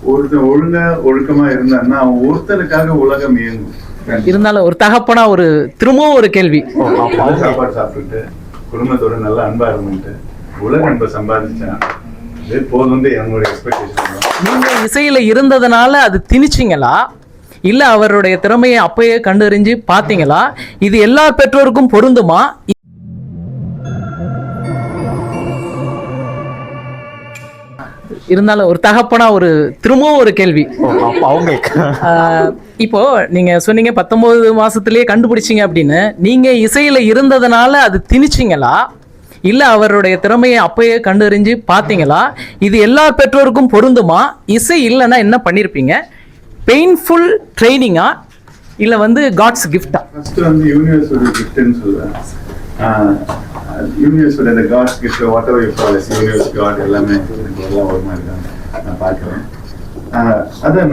ஒருத்தன் ஒழுக்கமா இருந்தான்னா அவன் ஒருத்தனுக்காக உலகம் இயங்கும். இருந்தாலும் ஒரு தகப்பனா ஒரு திரும்பவும் ஒரு கேள்வி, சாப்பாடு சாப்பிட்டுட்டு குடும்பத்தோட நல்ல அன்பா இருந்துட்டு உலக அன்பை சம்பாதிச்சா அது போதும் என்னோட எக்ஸ்பெக்டேஷன். நீங்க இசையில இருந்ததுனால அது திணிச்சிங்களா, இல்ல அவருடைய திறமையை அப்பயே கண்டறிஞ்சு பாத்தீங்களா? இது எல்லா பெற்றோருக்கும் பொருந்துமா? இருந்தாலும் ஒரு தகப்பனா ஒரு திரும்பவும் ஒரு கேள்வி அவங்களுக்கு. இப்போ நீங்க சொன்னீங்க 19 மாசத்திலேயே கண்டுபிடிச்சிங்க அப்படின்னு. நீங்க இசையில இருந்ததுனால அது திணிச்சிங்களா, இல்ல அவருடைய திறமையை அப்பயே கண்டறிஞ்சு பாத்தீங்களா? இது எல்லா பெற்றோருக்கும் பொருந்துமா? இசை இல்லைன்னா என்ன பண்ணிருப்பீங்க? பெயின்ஃபுல் ட்ரைனிங்கா இல்ல காட்ஸ் கிஃப்டா? ஃபர்ஸ்ட் யூனிவர்ஸோட கிஃப்ட்னு சொல்றேன். யூனிவர்ஸோட இந்த god's gift whatever you call it, universe god எல்லாமே எல்லாம் ஒரு மாதிரி தான் நான் பார்க்கிறேன். அதான்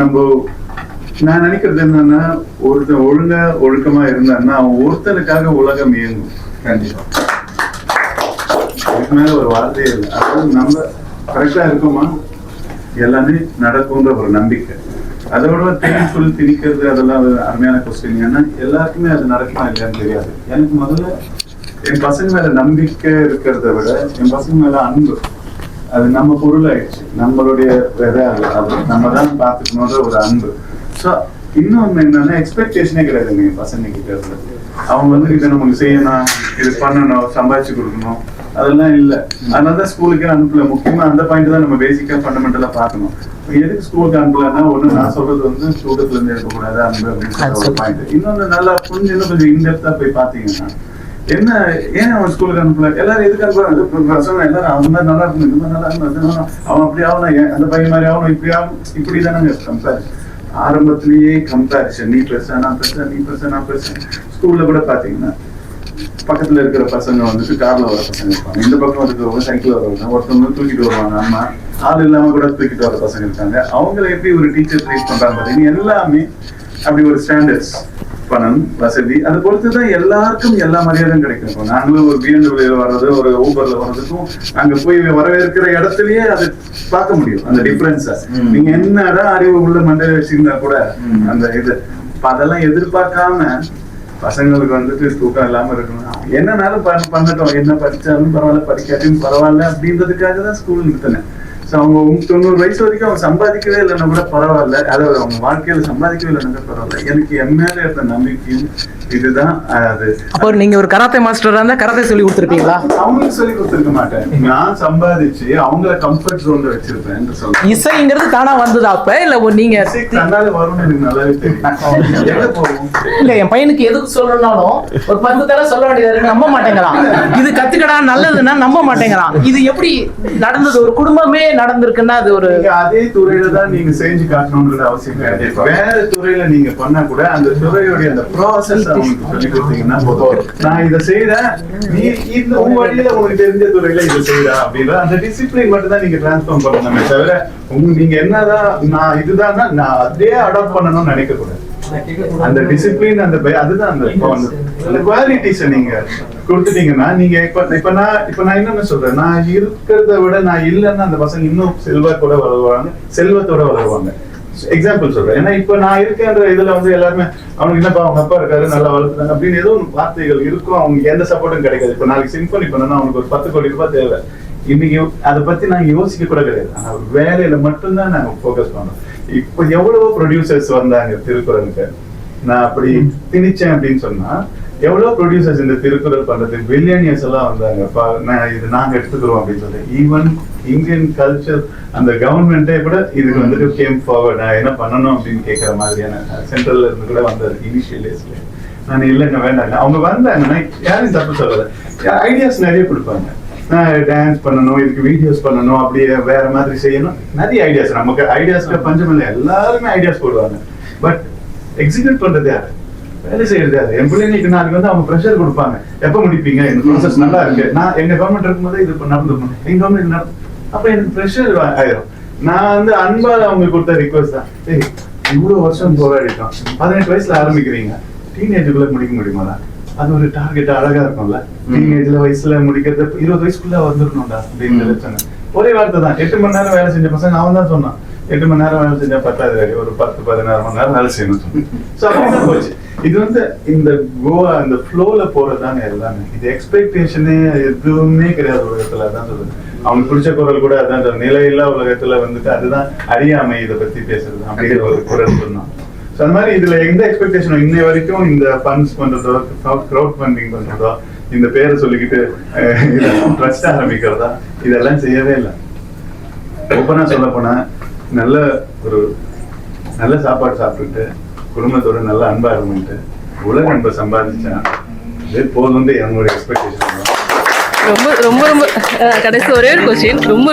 நான் நினைக்கிறது என்னன்னா, ஒருத்தன் ஒழுக்கமா இருந்தான்னா அவன் ஒருத்தனுக்காக உலகம் இயங்கும். கண்டிப்பா இதுக்கு மேல ஒரு வார்த்தையே இல்லை. அதாவது நம்ம கரெக்டா இருக்கோமா எல்லாமே நடக்கும்ன்ற ஒரு நம்பிக்கை. அதோட திணிக்கிறது அதெல்லாம் அருமையான கொஸ்டின். ஏன்னா எல்லாருக்குமே அது நடக்குமா இல்லையான்னு தெரியாது. எனக்கு முதல்ல என் பசங்க மேல நம்பிக்கை இருக்கிறத விட என் பசங்க மேல அன்பு, அது நம்ம பொருள் ஆயிடுச்சு, நம்மளுடைய விதை, அது நம்ம தான் பார்த்துக்கணுன்ற ஒரு அன்பு. ஸோ இன்னொன்று என்னன்னா எக்ஸ்பெக்டேஷனே கிடையாதுங்க என் பசங்க கிட்ட இருந்து. அவங்க இதை நமக்கு செய்யணும், இது பண்ணணும், சம்பாதிச்சு கொடுக்கணும், அதெல்லாம் இல்லை. அதனாலதான் ஸ்கூலுக்கே அனுப்பல. முக்கியமா அந்த பாயிண்ட் தான் நம்ம பேசிக்கா ஃபண்டமெண்டலா பார்க்கணும். எதுக்கு ஸ்கூலுக்கு அனுப்பலன்னா, ஒண்ணு நான் சொல்றது ஸ்டூடெண்ட்ல இருந்து இருக்கக்கூடாது அன்பு அப்படின்னு ஒரு பாயிண்ட். இன்னொன்னு நல்லா இன்னும் கொஞ்சம் இன்டெப்தா போய் பாத்தீங்கன்னா என்ன ஏன் அவன் ஸ்கூலுக்கு அனுப்பல, எல்லாரும் எதுக்கு அனுப்புறாங்க? பசங்க எல்லாரும் அவன் மாதிரி நல்லா இருக்கணும், இந்த மாதிரி நல்லா இருக்கணும், அவன் அப்படி ஆகணும், அந்த பையன் மாதிரி ஆகணும், இப்படி ஆகணும், இப்படிதானே கம்பேரிசன். ஆரம்பத்திலேயே கம்பேரிசன், நீ பெருசா நான் பெருசா, நீ பெருசா நான் பெருசா. ஸ்கூல்ல கூட பாத்தீங்கன்னா பக்கத்துல இருக்கிற பசங்க கார்ல வர பசங்க இருப்பாங்க, இந்த பக்கம் இருக்கிறவங்க சைக்கிள் வரவங்க, ஒருத்தவங்க தூக்கிட்டு வருவாங்க, அம்மா ஆள் இல்லாம கூட தூக்கிட்டு வர பசங்க இருக்காங்க. அவங்களை எப்படி ஒரு டீச்சர் ட்ரீட் பண்றாங்க பாத்தீங்கன்னா, எல்லாமே அப்படி ஒரு ஸ்டாண்டர்ட்ஸ், பணம், வசதி, அதை பொறுத்துதான் எல்லாருக்கும் எல்லா மரியாதையும் கிடைக்கும். இப்போ நாங்களும் ஒரு BMW வர்றது, ஒரு ஊபர்ல வர்றதுக்கும் அங்க போய் வரவேற்கிற இடத்துலயே அது பார்க்க முடியும் அந்த டிஃபரன்ஸ. நீங்க என்னதான் அறிவு உள்ள மண்டையில வச்சிருந்தா கூட அந்த இது அதெல்லாம் எதிர்பார்க்காம பசங்களுக்கு தூக்கம் இல்லாம இருக்கணும், என்னன்னாலும் பண்ணட்டும், என்ன படிச்சாலும் பரவாயில்ல, படிக்காட்டியும் பரவாயில்ல அப்படின்றதுக்காக தான் ஸ்கூல் நிறுத்தினேன். அவங்க 90 வயசு வரைக்கும் அவங்க சம்பாதிக்கவே இல்லைன்னா கூட பரவாயில்ல, அதாவது அவங்க வாழ்க்கையில சம்பாதிக்கவே இல்லைன்னா பரவாயில்ல, எனக்கு என் மேல இருந்த நம்பிக்கையும் இதுதான். அது அப்போ நீங்க ஒரு கராத்தே மாஸ்டரா இருந்தா கராத்தே சொல்லி கொடுத்துருப்பீங்களா? அவங்களுக்கு சொல்லி கொடுத்துருக்க மாட்டேன், நான் சம்பாதிச்சு அவங்கள கம்ஃபர்ட் ஜோன்ல வச்சிருப்பேன். இசைங்கிறது தானா வந்ததா அப்ப, இல்ல நீங்க தன்னால வரும்னு எனக்கு நல்லாவே தெரியும். எங்க போகும் இல்ல, என் பையனுக்கு எதுக்கு சொல்லணும்னாலும் ஒரு 10 தடவை சொல்ல வேண்டியது, நம்ப மாட்டேங்கிறான். இது கத்துக்கடா நல்லதுன்னா நம்ப மாட்டேங்கிறான். இது எப்படி நடந்தது? ஒரு குடும்பமே நடந்திருக்குன்னா அது ஒரு அதே துறையில தான் நீங்க செஞ்சு காட்டணும்ன்ற அவசியம் கிடையாது. வேற துறையில நீங்க பண்ணா கூட அந்த துறையுடைய அந்த ப்ராசஸ் அவங்களுக்கு சொல்லி கொடுத்தீங்கன்னா போதும். நான் இதை செய்யறேன், நீ இந்த உங்க வழியில உங்களுக்கு தெரிஞ்ச துறையில இதை செய்யறா அப்படின்ற அந்த டிசிப்ளின் மட்டும் தான் நீங்க டிரான்ஸ்ஃபார்ம் பண்ணணுமே தவிர நீங்க என்னதான் நான் இதுதான் நான் அதே அடாப்ட் பண்ணணும்னு நினைக்க கூடாது. அந்த டிசிப்ளின் அந்த அதுதான் அந்த குவாலிட்டிஸ் நீங்க கொடுத்துட்டீங்கன்னா நீங்க இப்ப நான் என்ன சொல்றேன், நான் இருக்கிறத விட நான் இல்லைன்னா அந்த பசங்க இன்னும் செல்வத்தோட வளருவாங்க, செல்வத்தோட வளருவாங்க. எக்ஸாம்பிள் சொல்றேன். ஏன்னா இப்ப நான் இருக்கேன்ற இதுல எல்லாருமே அவனுக்கு என்னப்பா அவங்க அப்பா இருக்காரு நல்லா வளர்த்துறாங்க அப்படின்னு ஏதோ ஒரு வார்த்தைகள் இருக்கும், அவங்க எந்த சப்போர்ட்டும் கிடைக்காது. இப்ப நாளைக்கு சிம்பனி பண்ணா அவனுக்கு ஒரு 10 கோடி ரூபாய் தேவை. இன்னைக்கு அதை பத்தி நாங்க யோசிக்க கூட கிடையாது, ஆனா வேலையில மட்டும்தான் நாங்க போக்கஸ் பண்ணோம். இப்ப எவ்வளவோ ப்ரொடியூசர்ஸ் வந்தாங்க திருக்குறளுக்கு, நான் அப்படி திணிச்சேன் அப்படின்னு சொன்னா எவ்வளவு ப்ரொடியூசர்ஸ் இந்த திருக்குறள் பண்றதுக்கு பில்லியனியர்ஸ் எல்லாம் வந்தாங்க, இது நாங்க எடுத்துக்கிறோம் அப்படின்னு சொல்லி. ஈவன் இந்தியன் கல்ச்சர் அந்த கவர்மெண்டே கூட இதுக்கு கேம் ஃபார்வர்ட், நான் என்ன பண்ணணும் அப்படின்னு கேட்கற மாதிரியான சென்ட்ரல்ல இருந்து கூட வந்தது இனிஷியல் டேஸ்ல. நான் இல்லைங்க வேண்டாங்க, அவங்க வந்தாங்கன்னா யாரையும் தப்பு சொல்லல, ஐடியாஸ் நிறைய கொடுப்பாங்க. டான்ஸ் பண்ணணும், இதுக்கு வீடியோஸ் பண்ணணும், அப்படியே வேற மாதிரி செய்யணும், நிறைய ஐடியாஸ். நமக்கு ஐடியாஸ்க்கு பஞ்சம் இல்லை, எல்லாருமே ஐடியாஸ் போடுவாங்க. பட் எக்ஸிக்யூட் பண்றது யாரு, வேலை செய்யறது யாரு? என் பிள்ளைங்களுக்கு நாளைக்கு அவங்க ப்ரெஷர் கொடுப்பாங்க, எப்ப முடிப்பீங்க, இந்த ப்ராசஸ் நல்லா இருக்கு, நான் எங்க கவர்மெண்ட் இருக்கும்போது இது நடந்துடணும், எங்க கவர்மெண்ட் அப்ப எனக்கு ப்ரெஷர் ஆயிரும். நான் அன்பால அவங்க கொடுத்த ரிக்வஸ்ட் தான், இவ்வளவு வருஷம் போராடிட்டோம், 18 வயசுல ஆரம்பிக்கிறீங்க, டீனேஜுக்குள்ள முடிக்க முடியுமா? அது ஒரு டார்கெட் அழகா இருக்கும்ல, டீனேஜ்ல வயசுல முடிக்கிறது 20 வயசுக்குள்ள வந்துடணும்டா அப்படின்னு சொன்னேன். ஒரே வார்த்தை தான், 8 மணி நேரம் வேலை செஞ்ச பசங்க அவன் தான் சொன்னான், 8 மணி நேரம் வேலை செஞ்சா பத்தாது வேலை, ஒரு 10-16 மணி நேரம் வேலை செய்யணும் சொல்லி. So அப்படிதான் போச்சு. இது வந்து இந்த கோவா அந்த ஃப்ளோல போறதுதாங்க எல்லாமே. இது எக்ஸ்பெக்டேஷனே எதுவுமே கிடையாது உலகத்துல. அதான் சொல்லுது, அவனுக்கு பிடிச்ச குரல் கூட அதான் சொல்லுது, நிலையில்லா உலகத்துல வந்துட்டு அதுதான் அறியாமை இதை பத்தி பேசுறது அப்படிங்கிற ஒரு குரல் சொன்னான். ஸோ அந்த மாதிரி இதுல எந்த எக்ஸ்பெக்டேஷனும் இன்னை வரைக்கும் இந்த ஃபண்ட்ஸ் பண்றதோ, க்ரௌட் ஃபண்டிங் பண்றதோ, இந்த பேரை சொல்லிக்கிட்டு ட்ரஸ்ட் ஆரம்பிக்கிறதா, இதெல்லாம் செய்யவே இல்லை. ஓப்பனா சொல்ல போனா நல்ல சாப்பாடு சாப்பிட்டுட்டு குடும்பத்தோட நல்ல அன்பா இருந்துட்டு உலக அன்பை சம்பாதிச்சா இதே போதும் என்னுடைய எக்ஸ்பெக்டேஷன். ரொம்ப ரொம்ப ரொம்ப கடைசி ஒரே ஒரு கொஸ்டின், ரொம்ப